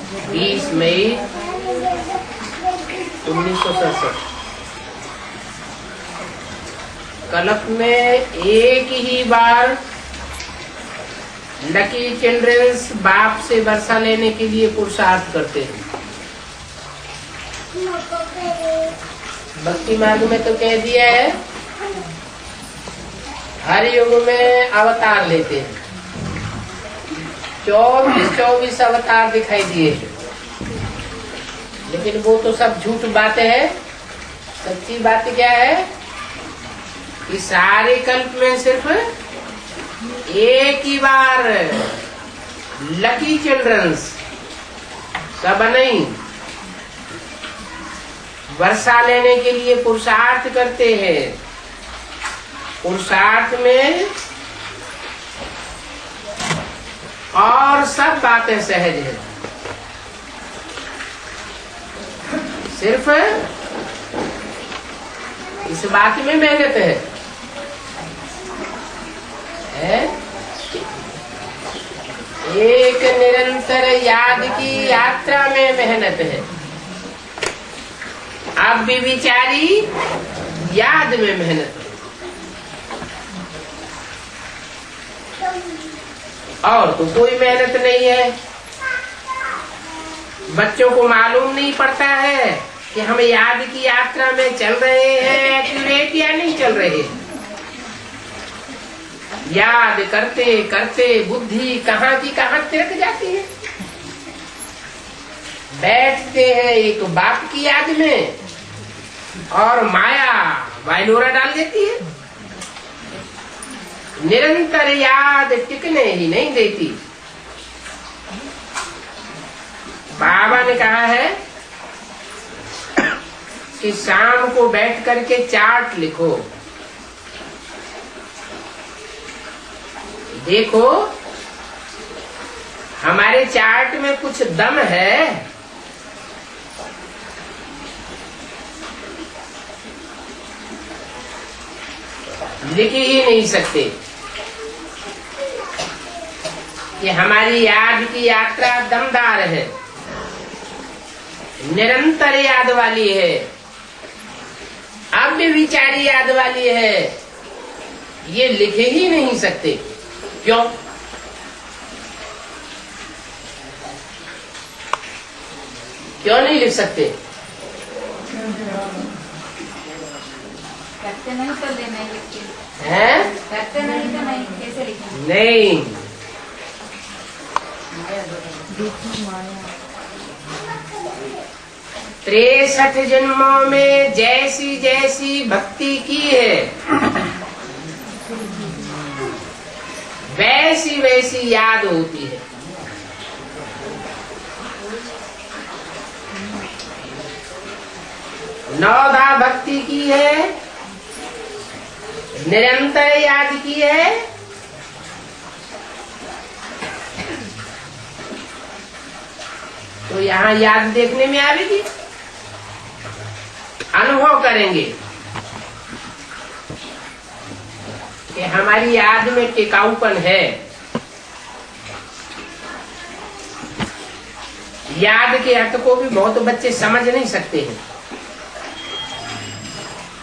20 मई 1967। कल्प में एक ही बार लकी चिल्ड्रंस बाप से वर्षा लेने के लिए पुरुषार्थ करते हैं। भक्ति मार्ग में तो कह दिया है हर युग में अवतार लेते हैं। 24 अवतार दिखाई दिए, लेकिन वो तो सब झूठ बातें हैं। सच्ची बात क्या है कि सारे कल्प में सिर्फ एक ही बार लकी चिल्ड्रंस, सब नहीं, वर्षा लेने के लिए पुरुषार्थ करते हैं। पुरुषार्थ में और सब बातें सहज है, सिर्फ इस बात में मेहनत है। एक निरंतर याद की यात्रा में मेहनत है। अब भी विचारी याद में मेहनत है, और तो कोई मेहनत नहीं है। बच्चों को मालूम नहीं पड़ता है कि हम याद की यात्रा में चल रहे हैं एक्यूरेट या नहीं चल रहे। याद करते करते बुद्धि कहाँ की कहाँ तिरक जाती है। बैठते हैं एक बाप की याद में और माया वाइलोरा डाल देती है। निरंतर याद टिकने ही नहीं देती। बाबा ने कहा है कि शाम को बैठ करके चार्ट लिखो। देखो हमारे चार्ट में कुछ दम है। लिख ही नहीं सकते कि हमारी याद की यात्रा दमदार है, निरंतर याद वाली है, अब भी विचारी याद वाली है। ये लिख ही नहीं सकते। क्यों? क्यों नहीं लिख सकते? करते नहीं तो लेना है, करते नहीं तो नहीं, कैसे लिखें? नहीं। 63 जन्मों में जैसी जैसी भक्ति की है वैसी वैसी याद होती है। नौधा भक्ति की है, निरंतर याद की है, तो यहाँ याद देखने में आएगी। अनुभव करेंगे कि हमारी याद में टिकाऊपन है। याद के अर्थ को भी बहुत बच्चे समझ नहीं सकते हैं।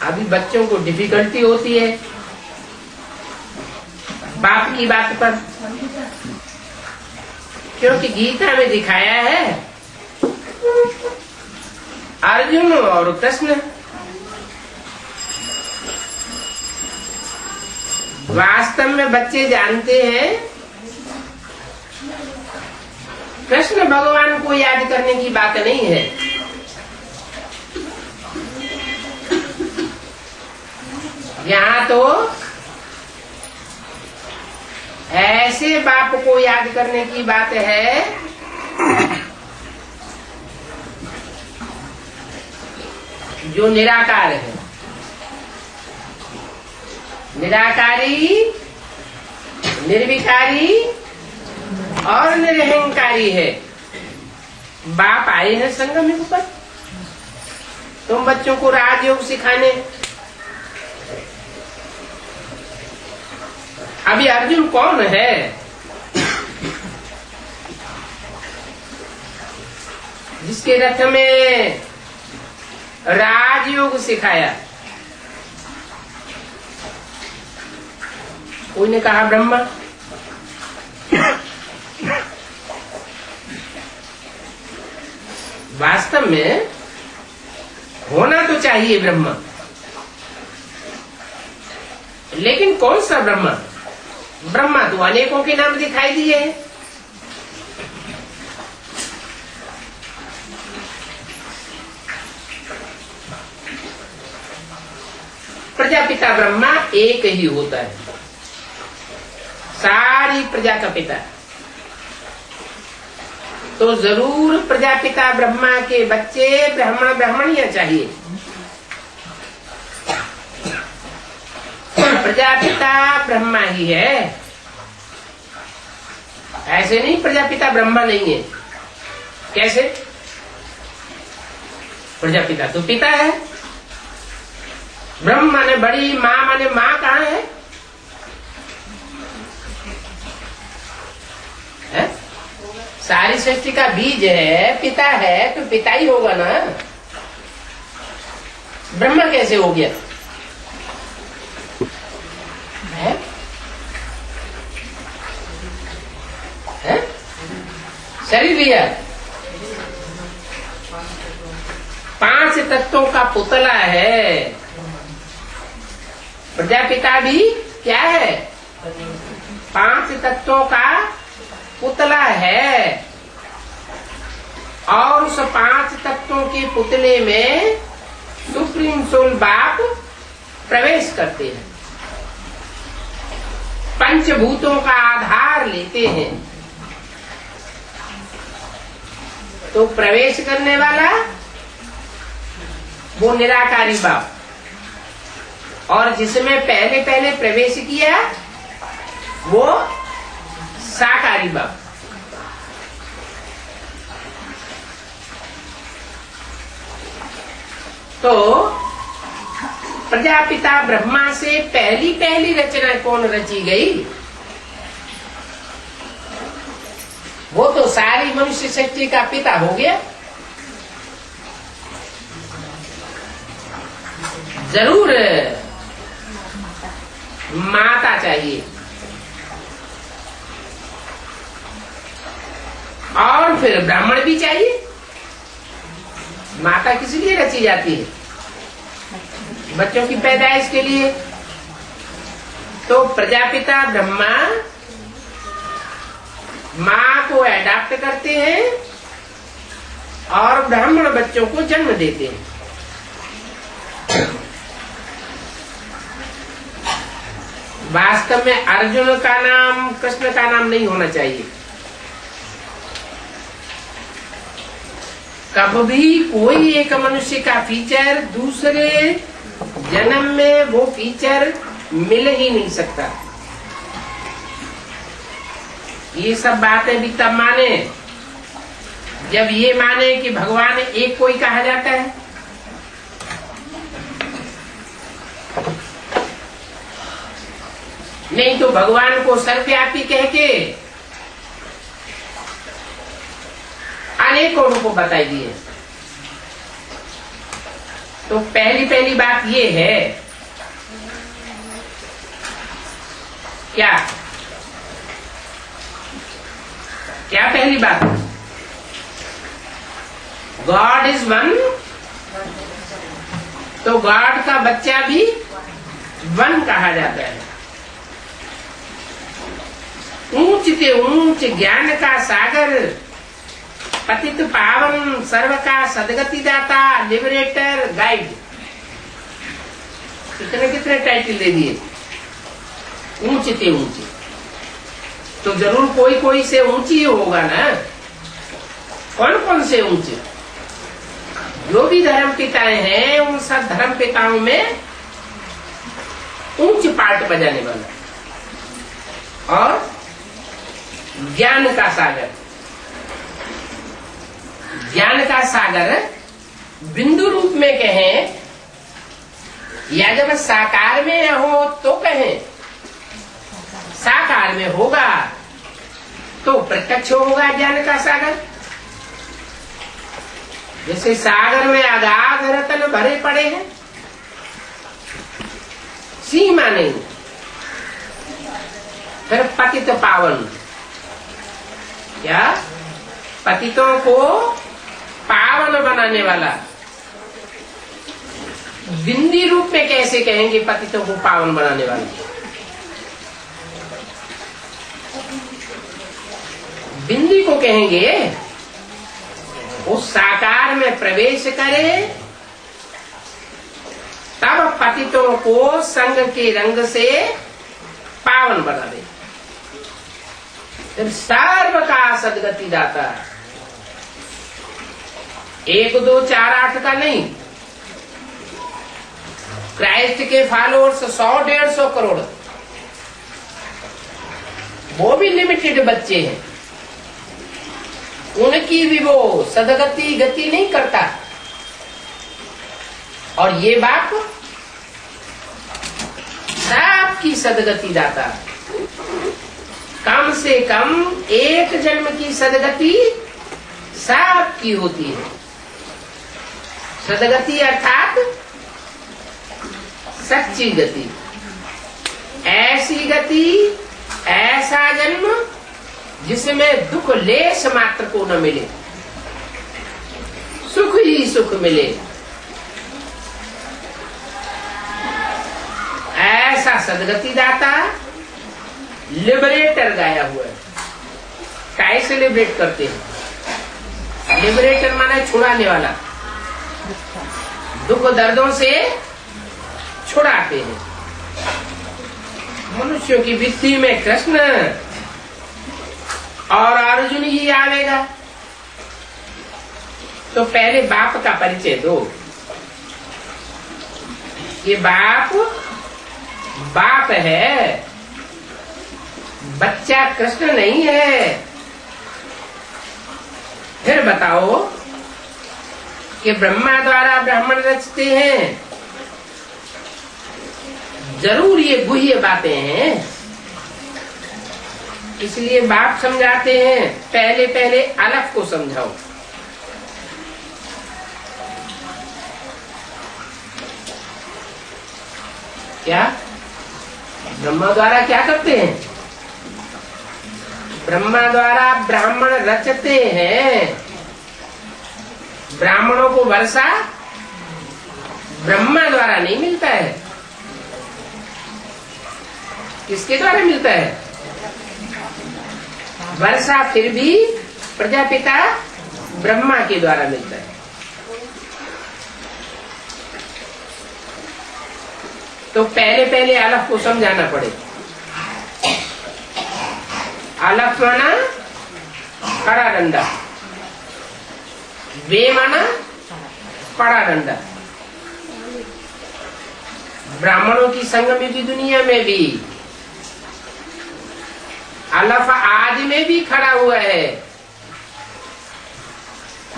अभी बच्चों को डिफिकल्टी होती है बाप की बात पर, क्योंकि गीता में दिखाया है अर्जुन और कृष्ण वास्तव में बच्चे जानते हैं कृष्ण भगवान को याद करने की बात नहीं है। यहाँ तो ऐसे बाप को याद करने की बात है जो निराकार है, निराकारी, निर्विकारी और निरहंकारी है। बाप आए हैं संगम युग पर तुम बच्चों को राजयोग सिखाने। अभी अर्जुन कौन है? जिसके रथ में राजयोग सिखाया? कोई ने कहा ब्रह्मा। वास्तव में होना तो चाहिए ब्रह्मा, लेकिन कौन सा ब्रह्मा? ब्रह्मा तो अनेकों के नाम दिखाई दिए हैं। प्रजापिता ब्रह्मा एक ही होता है, सारी प्रजा का पिता। तो जरूर प्रजापिता ब्रह्मा के बच्चे ब्राह्मण ब्राह्मणियां चाहिए। प्रजापिता ब्रह्मा ही है, ऐसे नहीं प्रजापिता ब्रह्मा नहीं है। कैसे? प्रजापिता तो पिता है, ब्रह्म माने बड़ी, माँ माने माँ कहाँ है? सारी सृष्टि का बीज है, पिता है, तो पिता ही होगा ना। ब्रह्मा कैसे हो गया? है? शरीर लिया, 5 तत्वों का पुतला है। प्रजापिता भी क्या है? 5 तत्वों का पुतला है। और उस 5 तत्वों के पुतले में सुप्रीम सोल बाप प्रवेश करते हैं, पंचभूतों का आधार लेते हैं। तो प्रवेश करने वाला वो निराकारी बाप, और जिसमें पहले पहले प्रवेश किया वो साकारी बाप। तो प्रजापिता ब्रह्मा से पहली रचना कौन रची गई? वो तो सारी मनुष्य सृष्टि का पिता हो गया। जरूर माता चाहिए, और फिर ब्राह्मण भी चाहिए। माता किस लिए रची जाती है? बच्चों की पैदाइश के लिए। तो प्रजापिता ब्रह्मा माँ को अडॉप्ट करते हैं और ब्राह्मण बच्चों को जन्म देते हैं। वास्तव में अर्जुन का नाम कृष्ण का नाम नहीं होना चाहिए। कभी कोई एक मनुष्य का फीचर दूसरे जन्म में वो फीचर मिल ही नहीं सकता। ये सब बातें भी तब माने जब ये माने कि भगवान एक कोई कहा जाता है। नहीं तो भगवान को सर्वव्यापी कह के अनेकों रूपों बताई दिए। तो पहली बात ये है, क्या क्या पहली बात? गॉड इज वन, तो गॉड का बच्चा भी वन कहा जाता है। ऊंच से ऊंच ज्ञान का सागर, पतित पावन, सर्व का सदगति दाता, लिबरेटर, गाइड, कितने टाइटल दे दिए। ऊंच से ऊंचे, तो जरूर कोई कोई से ऊंची ही होगा ना। कौन कौन से ऊंचे? जो भी धर्म पिताएं हैं उन सब धर्म पिताओं में ऊंच पार्ट बजाने वाला। और ज्ञान का सागर, ज्ञान का सागर बिंदु रूप में कहें या जब साकार में हो तो कहें। साकार में होगा तो प्रत्यक्ष होगा ज्ञान का सागर। जैसे सागर में अगाध रतन भरे पड़े हैं, सीमा नहीं। फिर पतित पावन, क्या पतितों को पावन बनाने वाला। बिंदी रूप में कैसे कहेंगे पतितों को पावन बनाने वाला? बिंदी को कहेंगे उस साकार में प्रवेश करे, तब पतितों को संग के रंग से पावन बना दे। फिर सर्व का सदगति दाता, 1 2 4 8 का नहीं, क्राइस्ट के फॉलोअर्स 100-150 करोड़, वो भी लिमिटेड बच्चे हैं, उनकी भी वो सदगति गति नहीं करता। और ये बाप सबकी सदगति दाता। कम से कम एक जन्म की सदगति सबकी होती है। सदगति अर्थात सच्ची गति, ऐसी गति, ऐसा जन्म जिसमें दुख लेश मात्र को न मिले, सुख ही सुख मिले, ऐसा सदगति दाता लिबरेटर गाया हुआ है। कैसे लिबरेट करते हैं? लिबरेटर माने छुड़ाने वाला, दुख दर्दों से छुड़ाते हैं। मनुष्यों की बुद्धि में कृष्ण और अर्जुन ही आवेगा, तो पहले बाप का परिचय दो। ये बाप बाप है, बच्चा कृष्ण नहीं है। फिर बताओ कि ब्रह्मा द्वारा ब्राह्मण रचते हैं, जरूर ये गुह्य बातें हैं, इसलिए बाप समझाते हैं पहले पहले अलफ को समझाओ। क्या ब्रह्मा द्वारा क्या करते हैं? ब्रह्मा द्वारा ब्राह्मण रचते हैं। ब्राह्मणों को वर्षा ब्रह्मा द्वारा नहीं मिलता है। किसके द्वारा मिलता है? वर्षा फिर भी प्रजापिता ब्रह्मा के द्वारा मिलता है। तो पहले पहले अलफ को समझाना पड़े। अलफ माना खड़ा डंडा, बे माना पड़ा डंडा। ब्राह्मणों की संगम की दुनिया में भी अलफ आज में भी खड़ा हुआ है,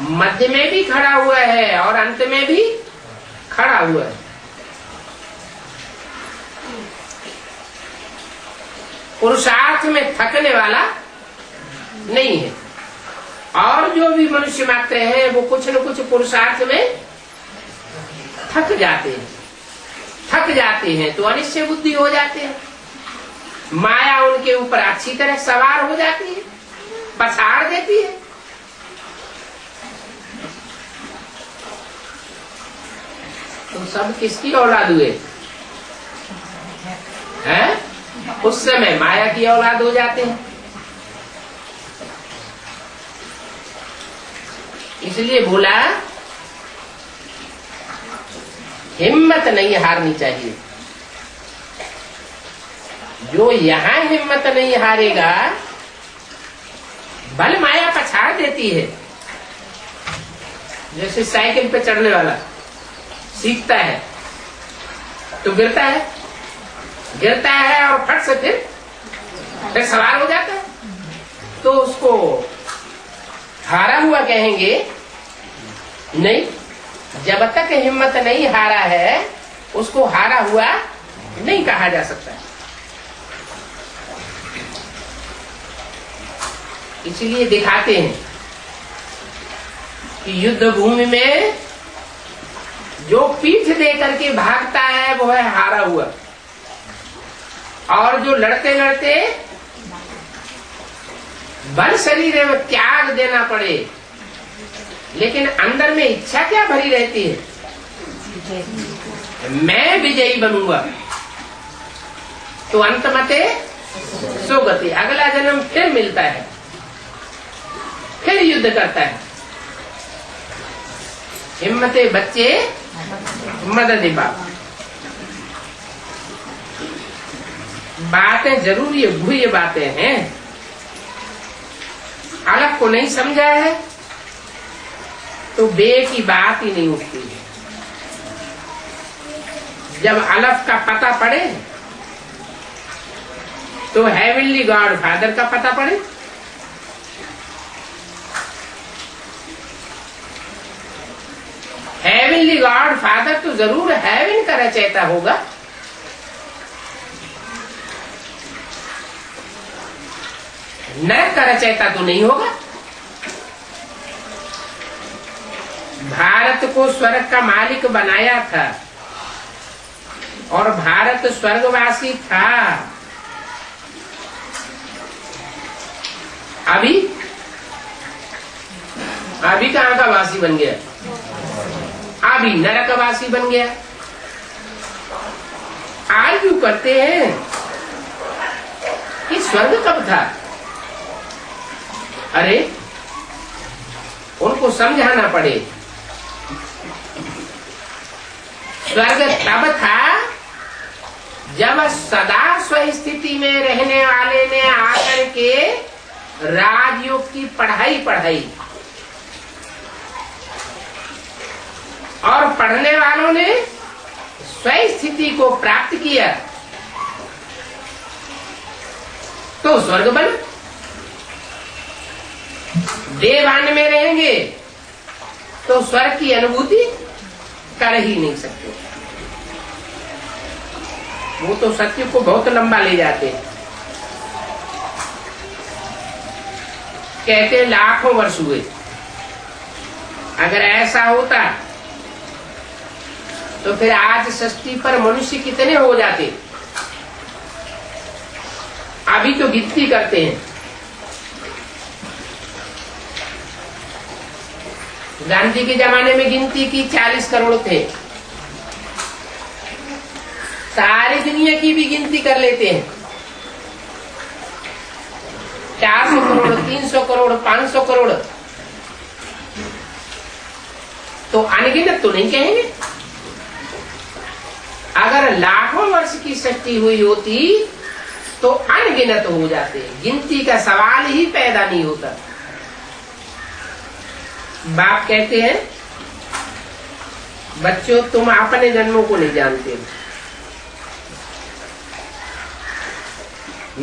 मध्य में भी खड़ा हुआ है और अंत में भी खड़ा हुआ है। पुरुषार्थ में थकने वाला नहीं है। और जो भी मनुष्य मात्र हैं वो कुछ न कुछ पुरुषार्थ में थक जाते हैं तो अनिश्चय बुद्धि हो जाते हैं। माया उनके ऊपर अच्छी तरह सवार हो जाती है, पछाड़ देती है। तो सब किसकी औलाद हुए हैं? उस समय माया की औलाद हो जाते हैं। इसलिए बोला हिम्मत नहीं हारनी चाहिए। जो यहाँ हिम्मत नहीं हारेगा, बल माया पछाड़ देती है। जैसे साइकिल पे चढ़ने वाला सीखता है तो गिरता है और फट से फिर सवार हो जाता है, तो उसको हारा हुआ कहेंगे नहीं। जब तक हिम्मत नहीं हारा है उसको हारा हुआ नहीं कहा जा सकता। इसलिए दिखाते हैं कि युद्ध भूमि में जो पीठ दे करके भागता है वो है हारा हुआ, और जो लड़ते लड़ते बल शरीर में त्याग देना पड़े लेकिन अंदर में इच्छा क्या भरी रहती है, मैं विजयी बनूंगा, तो अंतमते सोगति, अगला जन्म फिर मिलता है, फिर युद्ध करता है। हिम्मते बच्चे मदद बाप। बातें जरूरी है, गुह्य बातें हैं, अलग को नहीं समझा है तो बे की बात ही नहीं उठती है। जब अलफ का पता पड़े तो हेवनली गॉड फादर का पता पड़े। हेवनली गॉड फादर तो जरूर हेवन का रचयिता होगा, नरक का रचयिता तो नहीं होगा। भारत को स्वर्ग का मालिक बनाया था और भारत स्वर्गवासी था। अभी कहाँ का वासी बन गया, अभी नरकवासी बन गया। आर्ग्यू करते हैं कि स्वर्ग कब था, अरे उनको समझाना पड़े। स्वर्ग तब था जब सदा स्वस्थिति में रहने वाले ने आकर के राजयोग की पढ़ाई और पढ़ने वालों ने स्वस्थिति को प्राप्त किया तो स्वर्ग बना। देवान में रहेंगे तो स्वर्ग की अनुभूति कर ही नहीं सकते, वो तो सत्य को बहुत लंबा ले जाते हैं। कहते हैं लाखों वर्ष हुए। अगर ऐसा होता तो फिर आज सृष्टि पर मनुष्य कितने हो जाते। अभी तो गिनती करते हैं, गांधी के जमाने में गिनती की 40 करोड़ थे, सारी दुनिया की भी गिनती कर लेते हैं। 400 करोड़, 300 करोड़, 500 करोड़, तो अनगिनत तो नहीं कहेंगे। अगर लाखों वर्ष की सृष्टि हुई होती तो अनगिनत हो जाते, गिनती का सवाल ही पैदा नहीं होता। बाप कहते हैं बच्चों तुम अपने जन्मों को नहीं जानते,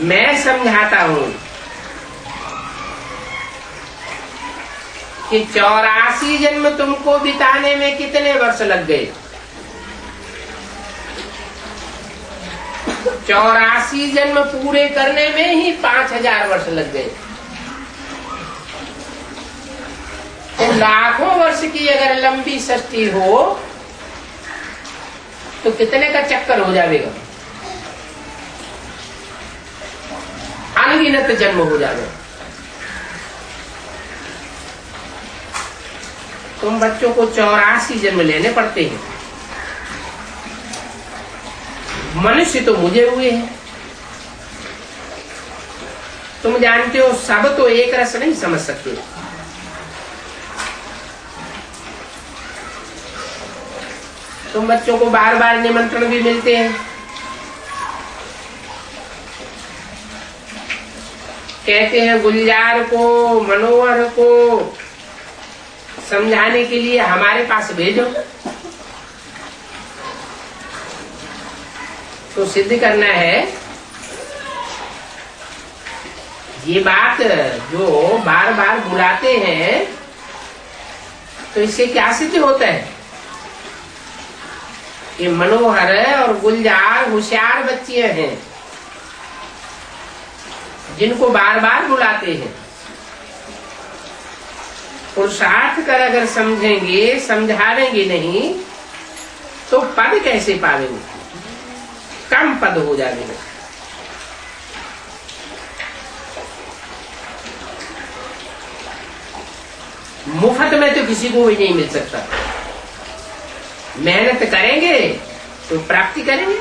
मैं समझाता हूं कि 84 जन्म तुमको बिताने में कितने वर्ष लग गए। 84 जन्म पूरे करने में ही 5000 वर्ष लग गए। तो लाखों वर्ष की अगर लंबी सृष्टि हो तो कितने का चक्कर हो जाएगा, अनगिनत जन्म हो जाएगा। तुम बच्चों को 84 जन्म लेने पड़ते हैं। मनुष्य तो मुझे हुए हैं, तुम जानते हो सब तो एक रस नहीं समझ सकते। तुम बच्चों को बार बार निमंत्रण भी मिलते हैं, कहते हैं गुलजार को, मनोहर को समझाने के लिए हमारे पास भेजो, तो सिद्ध करना है ये बात जो बार बार बुलाते हैं तो इससे क्या सिद्ध होता है कि मनोहर और गुलजार होशियार बच्चे हैं जिनको बार बार बुलाते हैं। पुरुषार्थ कर अगर समझेंगे, समझावेंगे नहीं तो पद कैसे पावेंगे? कम पद हो जाएंगे। मुफ्त में तो किसी को भी नहीं मिल सकता। मेहनत करेंगे तो प्राप्ति करेंगे।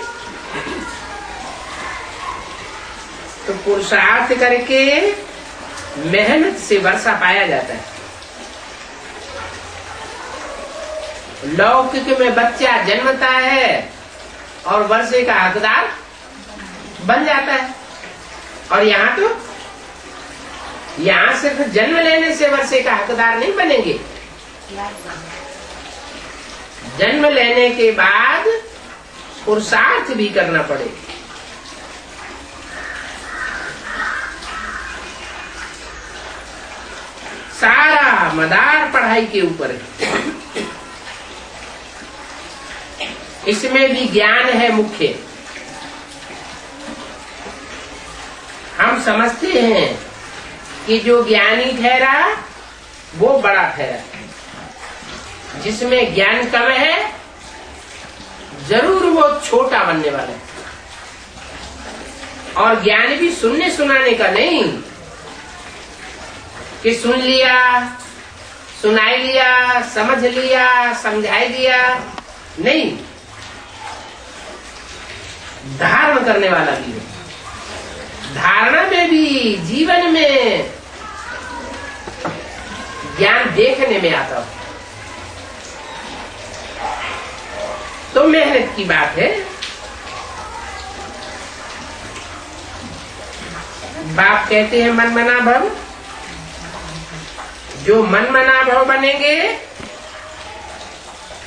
तो पुरुषार्थ करके मेहनत से वर्षा पाया जाता है। लौकिक में बच्चा जन्मता है और वर्षे का हकदार बन जाता है, और यहाँ सिर्फ जन्म लेने से वर्षे का हकदार नहीं बनेंगे। जन्म लेने के बाद पुरुषार्थ भी करना पड़ेगा। सारा मदार पढ़ाई के ऊपर है। इसमें भी ज्ञान है मुख्य। हम समझते हैं कि जो ज्ञानी ठहरा वो बड़ा ठहरा। जिसमें ज्ञान कम है जरूर वो छोटा बनने वाला है। और ज्ञान भी सुनने सुनाने का नहीं कि सुन लिया, सुनाई लिया, समझ लिया, समझाई दिया, नहीं, धारण करने वाला भी है। धारणा में भी, जीवन में ज्ञान देखने में आता हो तो मेहनत की बात है। बाप कहते हैं मन मना भव। जो मन मना भव बनेंगे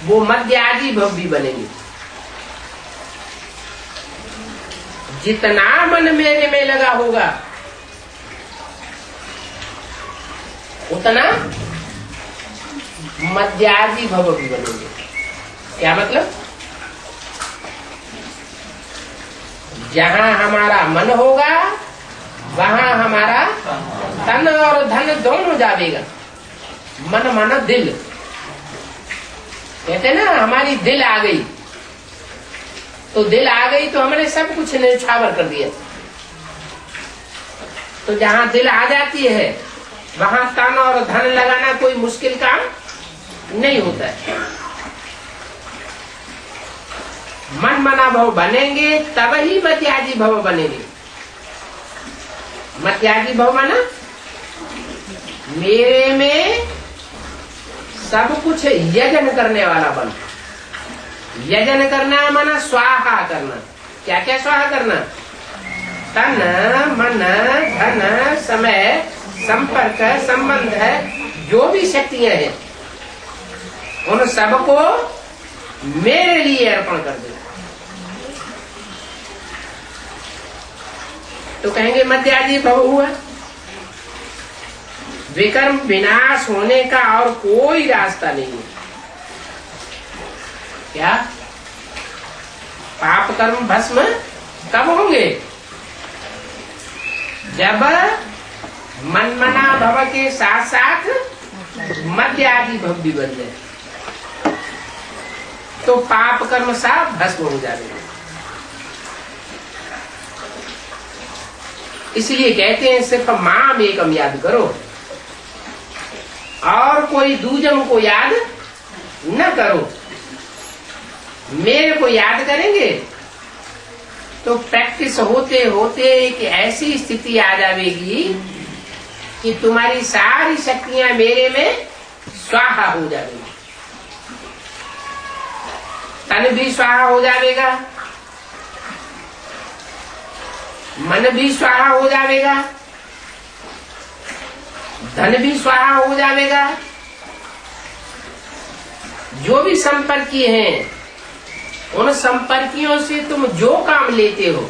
वो मध्याजी भव भी बनेंगे। जितना मन मेरे में लगा होगा उतना मध्याजी भव भी बनेंगे। क्या मतलब? जहां हमारा मन होगा वहां हमारा तन और धन दोनों जावेगा। मन दिल कहते ना, हमारी दिल आ गई तो दिल आ गई तो हमने सब कुछ न्यौछावर कर दिया। तो जहां दिल आ जाती है वहां तन और धन लगाना कोई मुश्किल काम नहीं होता है। मन मना भव बनेंगे तब ही मत्याजी भव बनेंगे। मत्याजी भव माना मेरे में सब कुछ यजन करने वाला बन। यजन करना माना स्वाहा करना। क्या क्या स्वाहा करना? तन मन धन समय संपर्क संबंध जो भी शक्तियां हैं उन सबको मेरे लिए अर्पण कर देना। तो कहेंगे मध्याजी भव हुआ। विकर्म विनाश होने का और कोई रास्ता नहीं है। क्या? पाप कर्म भस्म कब होंगे? जब मन मना भव के साथ साथ मध्य आदि भव भी बन जाए तो पाप कर्म सब भस्म हो जाएगा। इसलिए कहते हैं सिर्फ माम एकम याद करो और कोई दूजम को याद न करो। मेरे को याद करेंगे तो प्रैक्टिस होते होते एक ऐसी स्थिति आ जाएगी कि तुम्हारी सारी शक्तियां मेरे में स्वाहा हो जाएगी। तन भी स्वाहा हो जाएगा, मन भी स्वाहा हो जाएगा, धन भी स्वाहा हो जाएगा। जो भी संपर्की हैं उन संपर्कियों से तुम जो काम लेते हो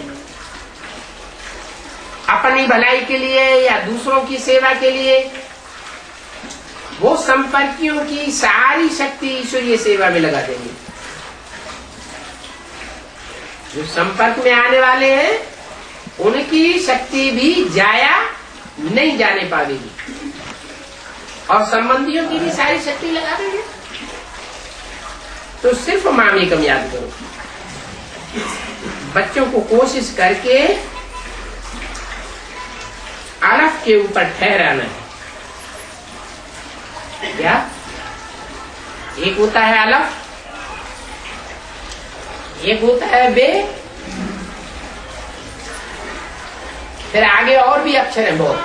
अपनी भलाई के लिए या दूसरों की सेवा के लिए, वो संपर्कियों की सारी शक्ति ईश्वरीय सेवा में लगा देंगे। जो संपर्क में आने वाले हैं उनकी शक्ति भी जाया नहीं जाने पाएगी। और संबंधियों की भी सारी शक्ति लगा देंगे। तो सिर्फ मामी कम याद करो। बच्चों को कोशिश करके अलफ के ऊपर ठहराना है। क्या? एक होता है अलफ, एक होता है बे, फिर आगे और भी अक्षर हैं बहुत,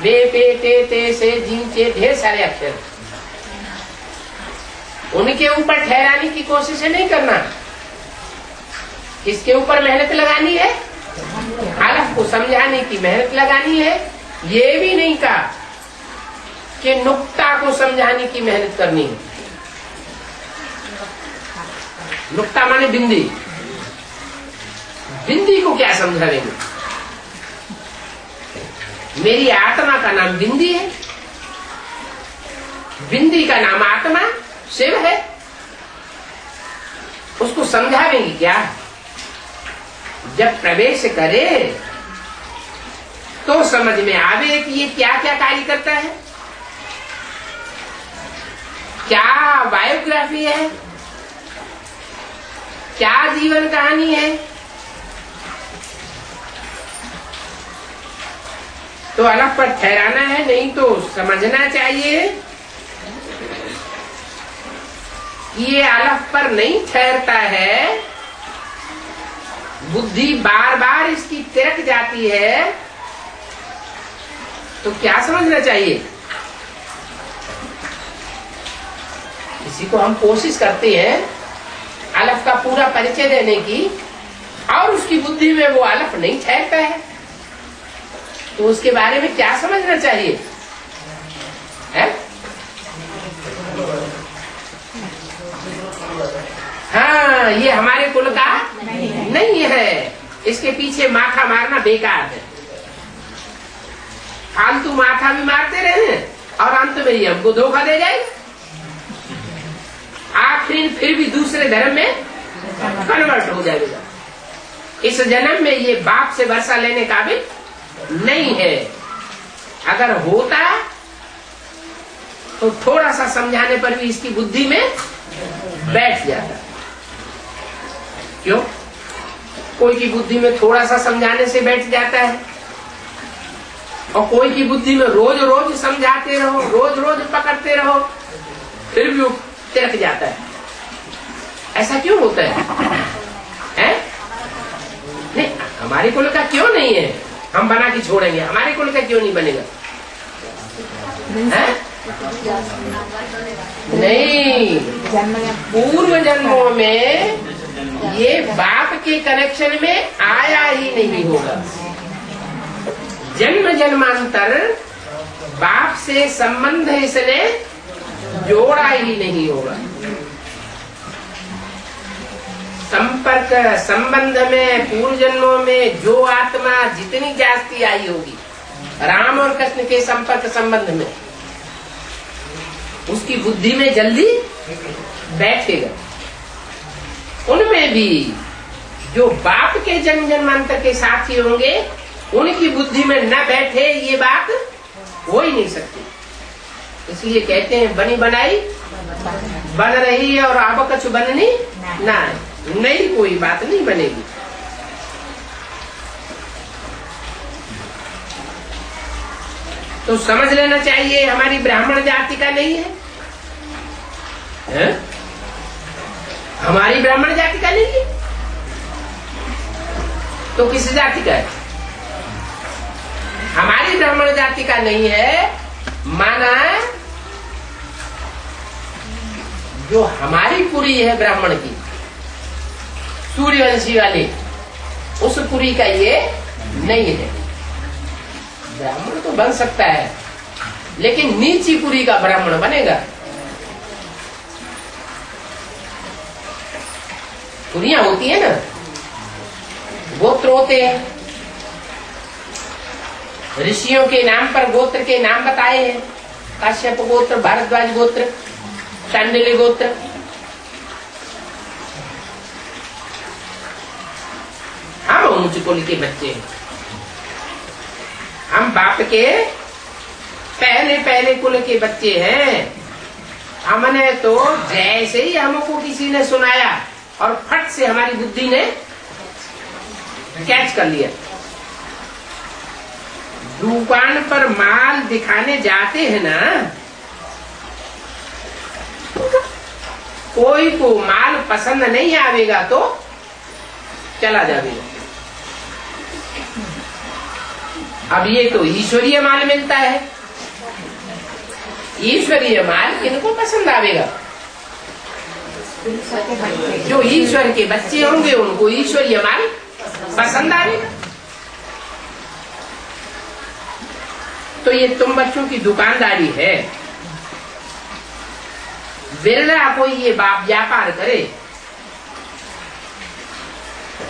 बे पे टे ते से जिन चे, ढेर सारे अक्षर। उनके ऊपर ठहराने की कोशिश नहीं करना। किसके ऊपर मेहनत लगानी है? अलफ को समझाने की मेहनत लगानी है। ये भी नहीं कहा कि नुक्ता को समझाने की मेहनत करनी है। नुक्ता माने बिंदी। बिंदी को क्या समझा देंगे? मेरी आत्मा का नाम बिंदी है, बिंदी का नाम आत्मा शिव है। उसको समझावेंगी क्या? जब प्रवेश करे तो समझ में आवे कि ये क्या क्या कार्य करता है, क्या बायोग्राफी है, क्या जीवन कहानी है। तो अलग पर ठहराना है, नहीं तो समझना चाहिए ये अलग पर नहीं ठहरता है, बुद्धि बार बार इसकी तिरक जाती है। तो क्या समझना चाहिए? किसी को हम कोशिश करते हैं अलफ का पूरा परिचय देने की और उसकी बुद्धि में वो अलफ नहीं ठहरता है, तो उसके बारे में क्या समझना चाहिए? है? हाँ, ये हमारे कुल का नहीं है। इसके पीछे माथा मारना बेकार है। फालतू माथा भी मारते रहे और अंत में ये हमको धोखा दे जाएगा। आखिर फिर भी दूसरे धर्म में कन्वर्ट हो जाएगा। इस जन्म में ये बाप से वर्षा लेने का भी नहीं है। अगर होता तो थोड़ा सा समझाने पर भी इसकी बुद्धि में बैठ जाता। क्यों? कोई की बुद्धि में थोड़ा सा समझाने से बैठ जाता है और कोई की बुद्धि में रोज रोज समझाते रहो, रोज रोज पकड़ते रहो, फिर भी वो तिरक जाता है। ऐसा क्यों होता है? नहीं, हमारे कुल का क्यों नहीं है? हम बना के छोड़ेंगे। हमारे कुल का क्यों नहीं बनेगा? है? नहीं, पूर्व जन्मों में ये बाप के कनेक्शन में आया ही नहीं होगा। जन्म जन्मांतर बाप से संबंध इसने जोड़ा ही नहीं होगा। संपर्क संबंध में पूर्व जन्मों में जो आत्मा जितनी जास्ती आई होगी राम और कृष्ण के संपर्क संबंध में, उसकी बुद्धि में जल्दी बैठेगा। उनमें भी जो बाप के जन्म जन्मांतर के साथी होंगे उनकी बुद्धि में न बैठे ये बात हो ही नहीं सकती। इसलिए कहते हैं बनी बनाई बन रही है और अब कछु बननी ना, नई कोई बात नहीं बनेगी। तो समझ लेना चाहिए हमारी ब्राह्मण जाति का नहीं है? हमारी ब्राह्मण जाति का नहीं है तो किस जाति का है? हमारी ब्राह्मण जाति का नहीं है, माना जो हमारी पुरी है ब्राह्मण की, सूर्यवंशी वाली, उस पुरी का ये नहीं है। ब्राह्मण तो बन सकता है लेकिन नीची पुरी का ब्राह्मण बनेगा। पुरियां होती है ना, गोत्र होते हैं, ऋषियों के नाम पर गोत्र के नाम बताए हैं। काश्यप गोत्र, भारद्वाज गोत्र, शांडिल्य गोत्र। हम ऊंच कुल के बच्चे हैं। हम बाप के पहले पहले कुल के बच्चे हैं। हमने तो जैसे ही हमको किसी ने सुनाया और फट से हमारी बुद्धि ने कैच कर लिया। दुकान पर माल दिखाने जाते हैं ना, कोई को माल पसंद नहीं आवेगा तो चला जाएगा। अब ये तो ईश्वरीय माल मिलता है, ईश्वरीय माल किनको पसंद आवेगा? जो ईश्वर के बच्चे होंगे उनको ईश्वरीय माल पसंद आवेगा। तो ये तुम बच्चों की दुकानदारी है। बिरला कोई ये व्यापार करे।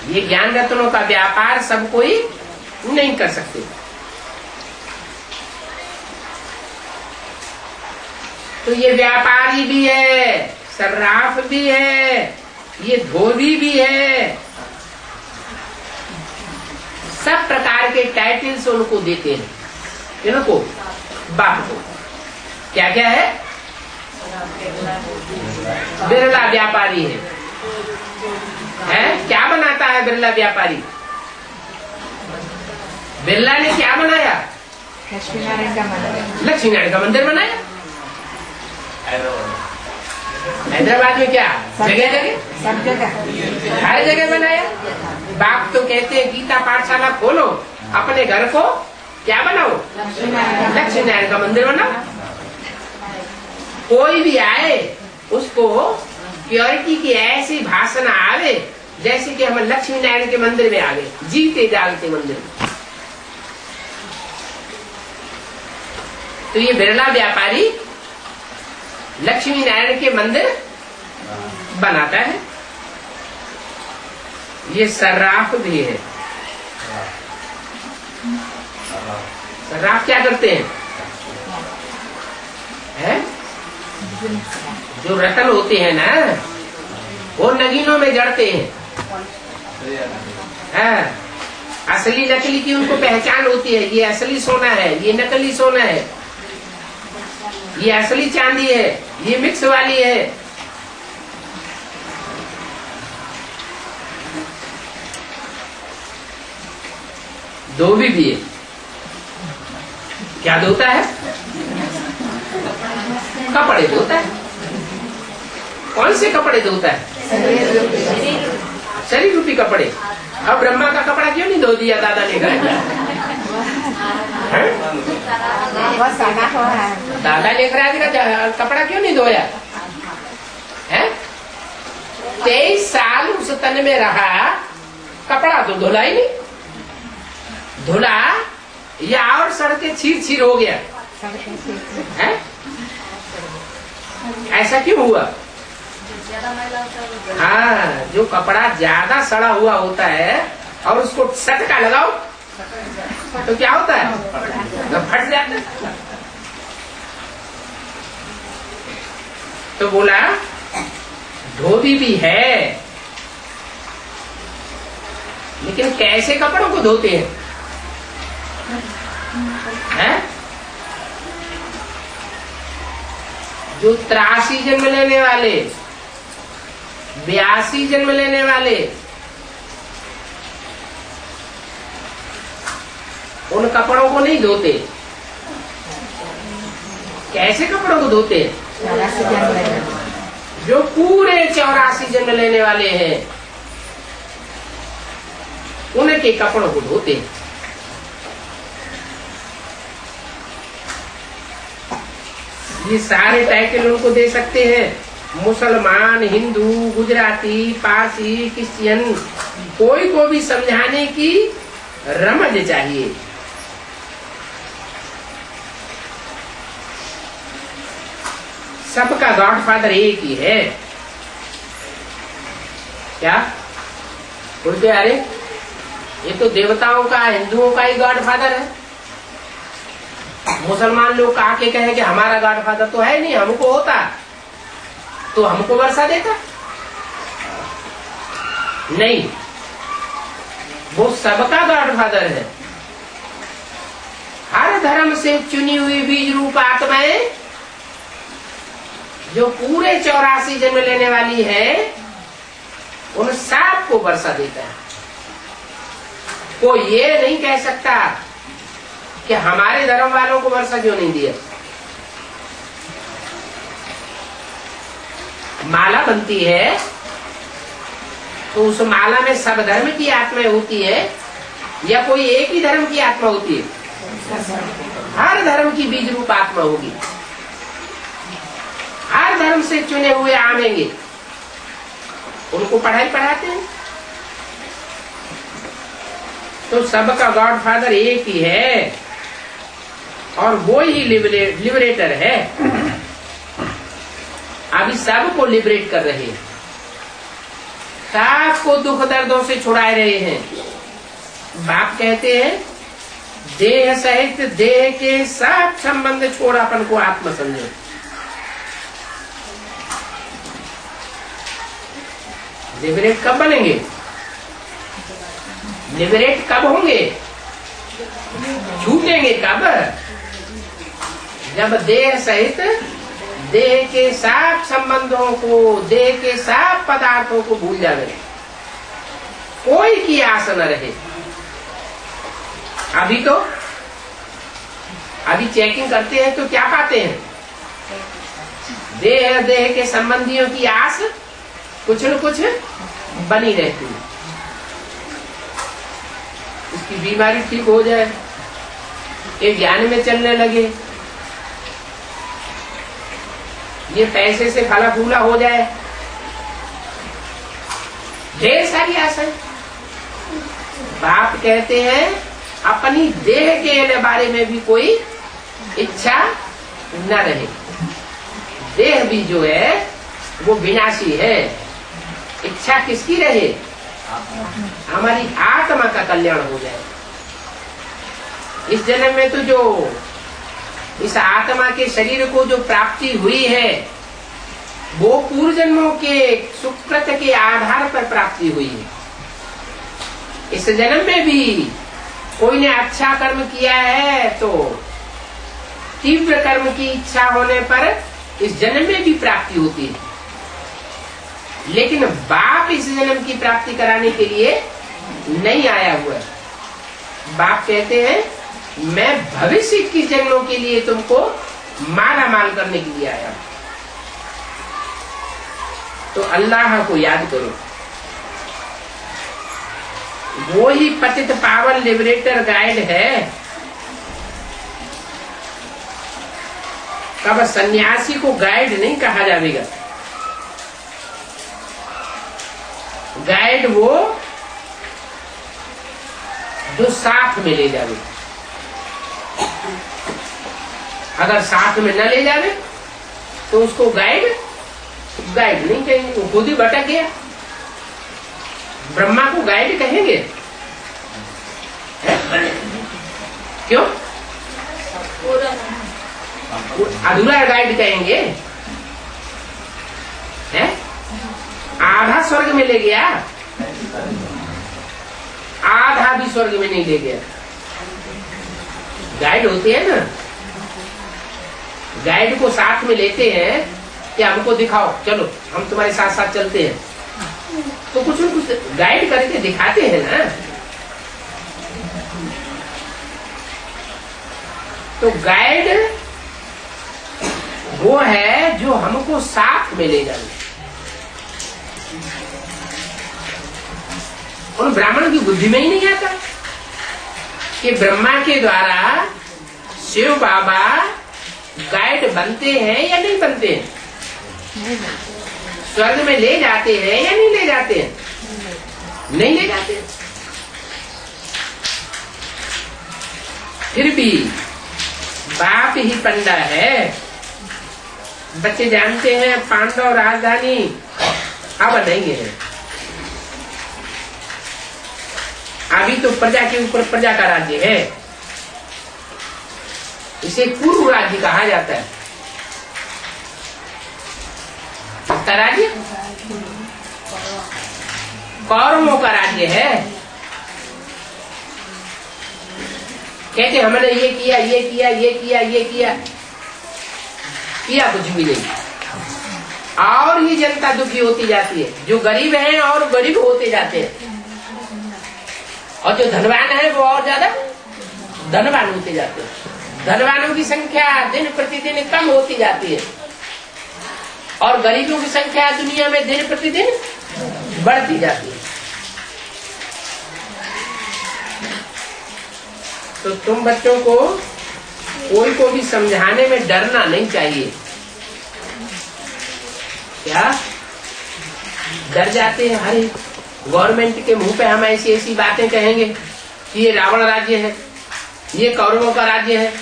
ये ज्ञान रत्नों का व्यापार सब कोई नहीं कर सकते। तो ये व्यापारी भी है, सर्राफ भी है, ये धोबी भी है, सब प्रकार के टाइटल्स उनको देते हैं। इनको बाप को क्या क्या है? बिरला व्यापारी है? क्या बनाता है बिरला व्यापारी? बिरला ने क्या बनाया? लक्ष्मी नारायण का मंदिर बनाया। हैदराबाद में क्या जगह जगह सब जगह हर जगह बनाया। बाप तो कहते हैं गीता पाठशाला खोलो, अपने घर को क्या बनाओ? लक्ष्मी नारायण का मंदिर बनाओ। कोई भी आए उसको प्योरिटी की ऐसी भाषण आवे जैसे कि हम लक्ष्मी नारायण के मंदिर में आ गए, जीते जागते मंदिर में। तो ये बिरला व्यापारी लक्ष्मी नारायण के मंदिर बनाता है। ये सर्राफ भी है। सर्राफ क्या करते हैं? जो रतन होते हैं ना, वो नगीनों में जड़ते हैं। असली नकली की उनको पहचान होती है। ये असली सोना है, ये नकली सोना है, ये असली चांदी है, ये मिक्स वाली है। धोबी भी है। क्या धोता है? कपड़े धोता है। कौन से कपड़े धोता है? शरीर रूपी कपड़े। अब ब्रह्मा का कपड़ा क्यों नहीं धो दिया दादा ने घर? दादा लेखराज का कपड़ा क्यों नहीं धोया है? 23 साल उस तन में रहा, कपड़ा तो धुला ही नहीं। धुला या और सड़के छीर छीर हो गया है? ऐसा क्यों हुआ? हाँ, जो कपड़ा ज्यादा सड़ा हुआ होता है और उसको सटका लगाओ तो क्या होता है? तो फट जाता है। तो बोला धोबी भी है, लेकिन कैसे कपड़ों को धोते हैं? जो 83 जन्म लेने वाले, 82 जन्म लेने वाले, उन कपड़ों को नहीं धोते। कैसे कपड़ों को धोते? जो पूरे 84 जन्म लेने वाले हैं उनके कपड़ों को धोते। ये सारे टाइटल उनको दे सकते हैं। मुसलमान, हिंदू, गुजराती, पारसी, क्रिश्चियन, कोई को भी समझाने की रमज चाहिए। सबका गॉडफादर एक ही है। क्या बोलते? अरे ये तो देवताओं का, हिंदुओं का ही गॉडफादर है। मुसलमान लोग आके कहे कि हमारा गॉडफादर तो है नहीं, हमको होता तो हमको वर्षा देता। नहीं, वो सबका गॉडफादर है। हर धर्म से चुनी हुई बीज रूप आत्माएं जो पूरे 84 जन्म लेने वाली है, उन सबको वर्षा देता है। कोई ये नहीं कह सकता कि हमारे धर्म वालों को वर्षा क्यों नहीं दिया। माला बनती है तो उस माला में सब धर्म की आत्माएं होती है या कोई एक ही धर्म की आत्मा होती है? हर धर्म की बीज रूप आत्मा होगी। हर धर्म से चुने हुए आएंगे, उनको पढ़ाई पढ़ाते हैं। तो सबका गॉड फादर एक ही है और वो ही लिबरेटर है। अभी सबको लिबरेट कर रहे हैं, सबको दुख दर्दों से छुड़ा रहे हैं। बाप कहते हैं देह सहित देह के सब संबंध छोड़ अपन को आत्मा समझो। लिबरेट कब बनेंगे? लिबरेट कब होंगे? छूटेंगे कब? जब देह सहित देह के सब संबंधों को, देह के सब पदार्थों को भूल जावे, कोई की आस न रहे। अभी चेकिंग करते हैं तो क्या पाते हैं? देह देह के संबंधियों की आस कुछ न कुछ बनी रहती है। उसकी बीमारी ठीक हो जाए, ये ज्ञान में चलने लगे, ये पैसे से फला फूला हो जाए, ढेर सारी आशाएं। बाप कहते हैं अपनी देह के बारे में भी कोई इच्छा न रहे। देह भी जो है वो विनाशी है। इच्छा किसकी रहे? हमारी आत्मा का कल्याण हो जाए। इस जन्म में तो जो इस आत्मा के शरीर को जो प्राप्ति हुई है, वो पूर्व जन्मों के सुकृत के आधार पर प्राप्ति हुई है। इस जन्म में भी कोई ने अच्छा कर्म किया है तो तीव्र कर्म की इच्छा होने पर इस जन्म में भी प्राप्ति होती है। लेकिन बाप इस जन्म की प्राप्ति कराने के लिए नहीं आया हुआ है। बाप कहते हैं मैं भविष्य की जन्मों के लिए तुमको माला माल करने के लिए आया। तो अल्लाह को याद करो, वो ही पतित पावन लिबरेटर गाइड है। कब सन्यासी को गाइड नहीं कहा जाएगा। गाइड वो जो साथ में ले जावे। अगर साथ में न ले जावे तो उसको गाइड नहीं कहेंगे, वो खुद ही भटक गया। ब्रह्मा को गाइड कहेंगे? क्यों? अधूरा गाइड कहेंगे। है? आधा स्वर्ग में ले गया, आधा भी स्वर्ग में नहीं ले गया। गाइड होते हैं ना, गाइड को साथ में लेते हैं कि हमको दिखाओ, चलो हम तुम्हारे साथ साथ चलते हैं। तो कुछ न कुछ गाइड करके दिखाते हैं ना। तो गाइड वो है जो हमको साथ में ले जाए। उन ब्राह्मण की बुद्धि में ही नहीं आता कि ब्रह्मा के द्वारा शिव बाबा गाइड बनते हैं या नहीं बनते हैं, स्वर्ग में ले जाते हैं या नहीं ले जाते हैं? नहीं ले जाते। फिर भी बाप ही पंडा है। बच्चे जानते हैं पांडव राजधानी अब नहीं है। अभी तो प्रजा के ऊपर प्रजा का राज्य है। इसे पूर्व राज्य कहा जाता है। किसका राज्य? कौरवों का राज्य है। कहते हमने ये किया ये किया ये किया ये किया, किया कुछ भी नहीं, और ही जनता दुखी होती जाती है। जो गरीब हैं और गरीब होते जाते हैं, और जो धनवान है वो और ज्यादा धनवान होते जाते हैं। धनवानों की संख्या दिन प्रतिदिन कम होती जाती है और गरीबों की संख्या दुनिया में दिन प्रतिदिन बढ़ती जाती है। तो तुम बच्चों को कोई को भी समझाने में डरना नहीं चाहिए। क्या डर जाते हैं? अरे गवर्नमेंट के मुंह पे हम ऐसी ऐसी बातें कहेंगे कि ये रावण राज्य है, ये कौरवों का राज्य है,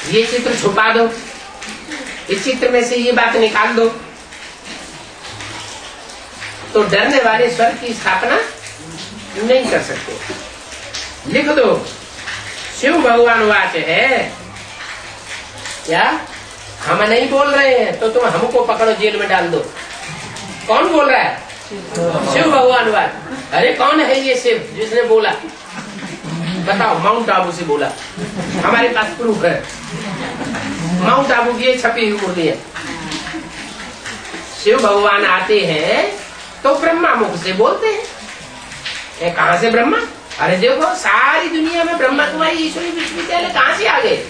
ये चित्र छुपा दो, इस चित्र में से ये बात निकाल दो। तो डरने वाले स्वर्ग की स्थापना नहीं कर सकते। लिख दो, शिव भगवान वाच है। क्या हम नहीं बोल रहे हैं तो तुम हमको पकड़ो जेल में डाल दो। कौन बोल रहा है? शिव भगवान वाच। अरे कौन है ये शिव जिसने बोला? बताओ। माउंट आबू से बोला, हमारे पास प्रूफ है। माउंट आबू की छपी हुई मूर्ति है। शिव भगवान आते हैं तो ब्रह्मा मुख से बोलते हैं। कहां से ब्रह्मा? अरे देखो सारी दुनिया में ब्रह्मा कुमारी ईश्वरी विश्वविद्यालय कहां से आ गए?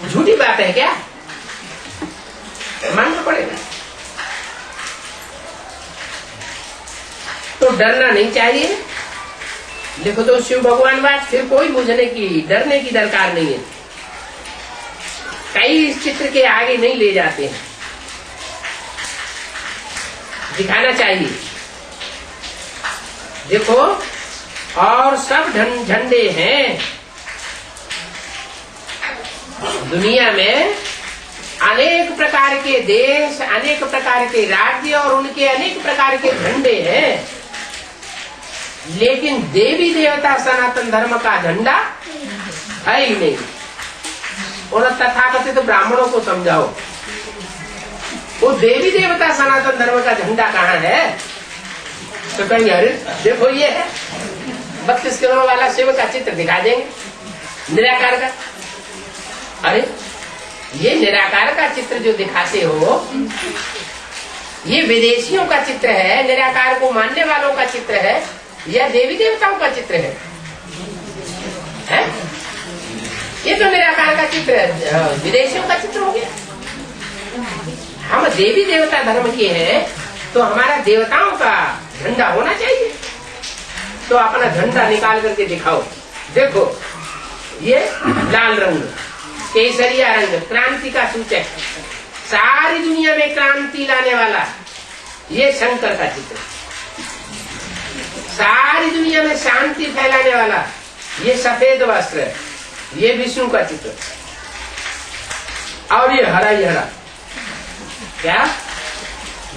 झूठी बात है क्या? मानना पड़ेगा। तो डरना नहीं चाहिए। देखो तो शिव भगवान बात, फिर कोई बुझने की डरने की दरकार नहीं है। कई इस चित्र के आगे नहीं ले जाते हैं, दिखाना चाहिए। देखो और सब झंडे हैं दुनिया में। अनेक प्रकार के देश, अनेक प्रकार के राज्य और उनके अनेक प्रकार के झंडे हैं, लेकिन देवी देवता सनातन धर्म का झंडा है ही नहीं। और तथाकथित ब्राह्मणों को समझाओ वो देवी देवता सनातन धर्म का झंडा कहाँ है? तो कहेंगे अरे देखो ये है 32 किलो वाला शिव का चित्र दिखा देंगे, निराकार का। अरे ये निराकार का चित्र जो दिखाते हो ये विदेशियों का चित्र है, निराकार को मानने वालों का चित्र है, या देवी देवताओं का चित्र है? ये तो निराकार का चित्र है, विदेशियों का चित्र हो गया। हम देवी देवता धर्म के हैं तो हमारा देवताओं का झंडा होना चाहिए। तो अपना झंडा निकाल करके दिखाओ। देखो ये लाल रंग, केसरिया रंग क्रांति का सूचक, सारी दुनिया में क्रांति लाने वाला ये शंकर का चित्र, सारी दुनिया में शांति फैलाने वाला ये सफेद वस्त्र, ये विष्णु का चित्र। और ये हरा ही हरा, क्या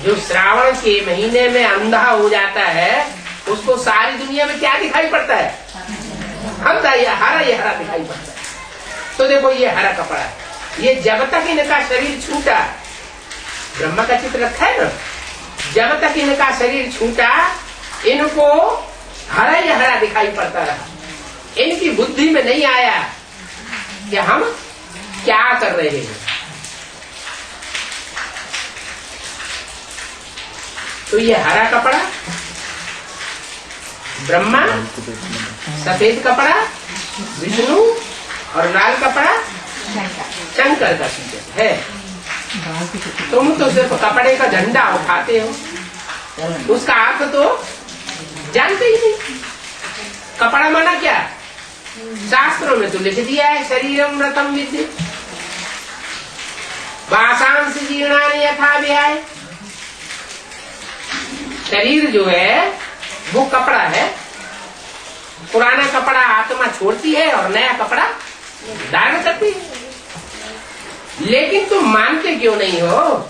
जो श्रावण के महीने में अंधा हो जाता है उसको सारी दुनिया में क्या दिखाई पड़ता है? हरा ही हरा दिखाई पड़ता है। तो देखो ये हरा कपड़ा, ये जब तक इनका शरीर छूटा, ब्रह्मा का चित्र रखा है ना, जब तक इनका शरीर छूटा इनको हरा ही हरा दिखाई पड़ता रहा। इनकी बुद्धि में नहीं आया कि हम क्या कर रहे हैं। तो ये हरा कपड़ा ब्रह्मा, सफेद कपड़ा विष्णु और लाल कपड़ा शंकर का सूचक है। तुम तो सिर्फ कपड़े का झंडा उठाते हो, उसका अर्थ तो जानते ही नहीं। कपड़ा माना क्या? शास्त्रों में तो लिख दिया है शरीरम रतम विद्धि वासांस जीर्णानि यथा व्याय। शरीर जो है वो कपड़ा है, पुराना कपड़ा आत्मा छोड़ती है और नया कपड़ा धारण करती है। लेकिन तुम मानते क्यों नहीं हो?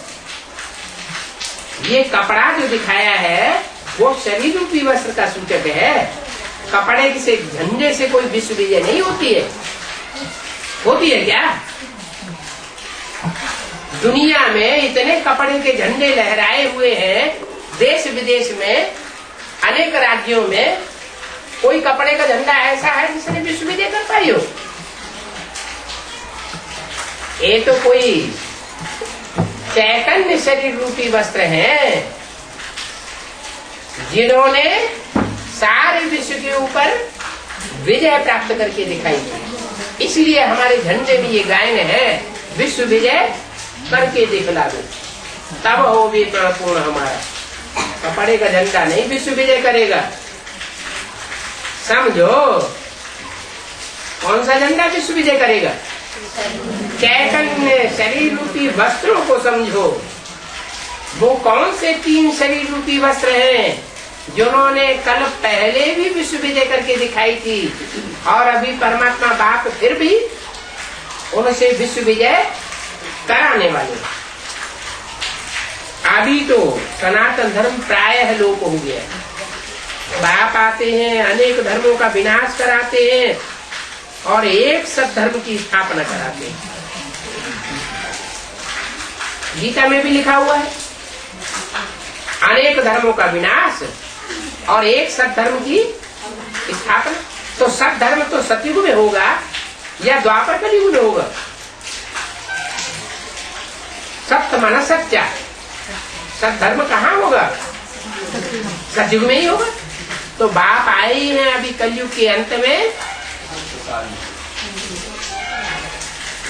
ये कपड़ा जो दिखाया है वो शरीर रूपी वस्त्र का सूचक है। कपड़े से झंडे से कोई विश्व विजय नहीं होती है। होती है क्या? दुनिया में इतने कपड़े के झंडे लहराए हुए हैं, देश विदेश में अनेक राज्यों में, कोई कपड़े का झंडा ऐसा है जिसने विश्व विजय कर पाई हो? ये तो कोई चैतन्य शरीर रूपी वस्त्र हैं जिन्होंने सारे विश्व के ऊपर विजय प्राप्त करके दिखाई थी। इसलिए हमारे झंडे में ये गायन है, विश्व विजय करके दिखला दो तब हो भी पूर्ण हमारा। कपड़े का झंडा नहीं विश्व विजय करेगा, समझो। कौन सा झंडा विश्व विजय करेगा? चैतन्य शरीर रूपी वस्त्रों को समझो। वो कौन से 3 शरीर रूपी वस्त्र हैं जिन्होंने कल पहले भी विश्व विजय करके दिखाई थी और अभी परमात्मा बाप फिर भी उनसे विश्व विजय कराने वाले। अभी तो सनातन धर्म प्रायः लोप हो गया। बाप आते हैं, अनेक धर्मों का विनाश कराते हैं और एक सत्धर्म की स्थापना कराते हैं। गीता में भी लिखा हुआ है, अनेक धर्मों का विनाश और एक सत्धर्म की स्थापना। तो सत्धर्म तो सतयुग में होगा या द्वापर कलयुग में होगा? सत्य माना सच्चा, सत्धर्म कहाँ होगा? सतयुग में ही होगा। तो बाप आए ही हैं अभी कलयुग के अंत में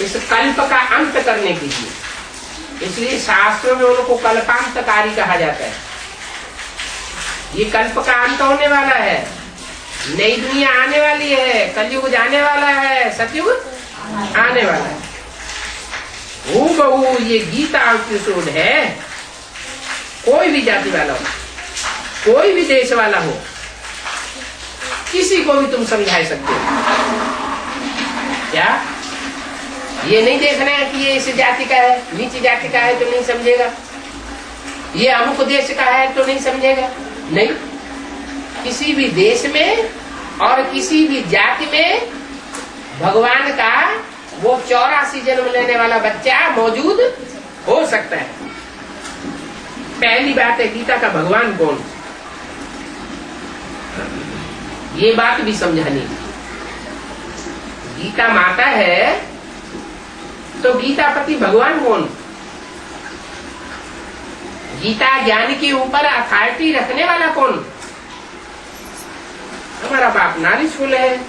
इस कल्प का अंत करने के लिए। इसलिए शास्त्रों में उनको कल्पांतकारी कहा जाता है। ये कल्प का अंत होने वाला है, नई दुनिया आने वाली है, कलयुग जाने वाला है, सतयुग आने वाला है। हूबहू ये गीता एपिसोड है। कोई भी जाति वाला हो, कोई भी देश वाला हो, किसी को भी तुम समझा सकते हो। क्या ये नहीं देखना है कि ये इस जाति का है, नीची जाति का है तो नहीं समझेगा, ये अमुक देश का है तो नहीं समझेगा? नहीं, किसी भी देश में और किसी भी जाति में भगवान का वो 84 जन्म लेने वाला बच्चा मौजूद हो सकता है। पहली बात है, गीता का भगवान कौन, ये बात भी समझानी। गीता माता है तो गीतापति भगवान कौन? गीता ज्ञान के ऊपर अथॉरिटी रखने वाला कौन? हमारा बाप नारीशूल है,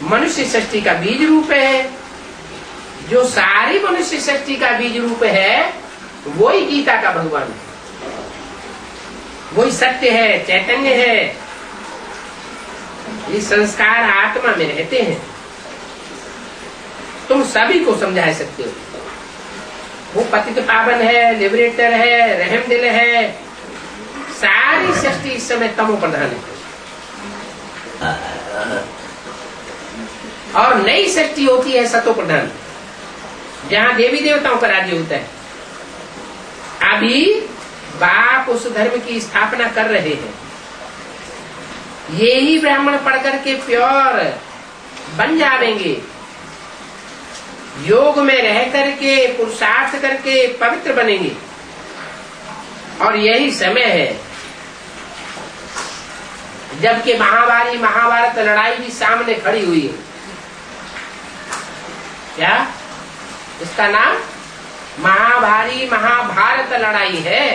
मनुष्य सृष्टि का बीज रूप है। जो सारी मनुष्य सृष्टि का बीज रूप है वही गीता का भगवान है, वही सत्य है, चैतन्य है। ये संस्कार आत्मा में रहते हैं। तुम सभी को समझा सकते हो। वो पतित पावन है, लिबरेटर है, रहम दिल है। सारी सृष्टि इस समय तमो प्रधान है और नई सृष्टि होती है सतो प्रधान, जहाँ देवी देवताओं का राज्य होता है। अभी बाप उस धर्म की स्थापना कर रहे हैं। ये ही ब्राह्मण पढ़ करके प्योर बन जाएंगे, योग में रह करके पुरुषार्थ करके पवित्र बनेंगे। और यही समय है जबकि महाभारत लड़ाई भी सामने खड़ी हुई है। क्या इसका नाम महाभारत लड़ाई है।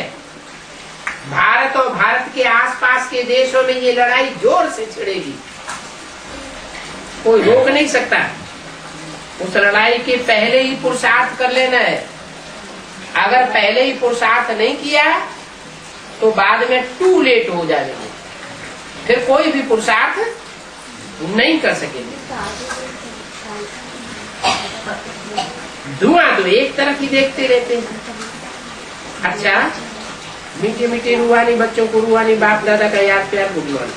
भारत और भारत के आसपास के देशों में ये लड़ाई जोर से छिड़ेगी, कोई रोक नहीं सकता। उस लड़ाई के पहले ही पुरुषार्थ कर लेना है। अगर पहले ही पुरुषार्थ नहीं किया तो बाद में टू लेट हो जाएंगे, फिर कोई भी पुरुषार्थ नहीं कर सकेंगे। धुआं तो एक तरफ ही देखते रहते हैं। अच्छा, मीठे मीठे रूहानी बच्चों को रूहानी बाप दादा का याद प्यार बुद्धवान।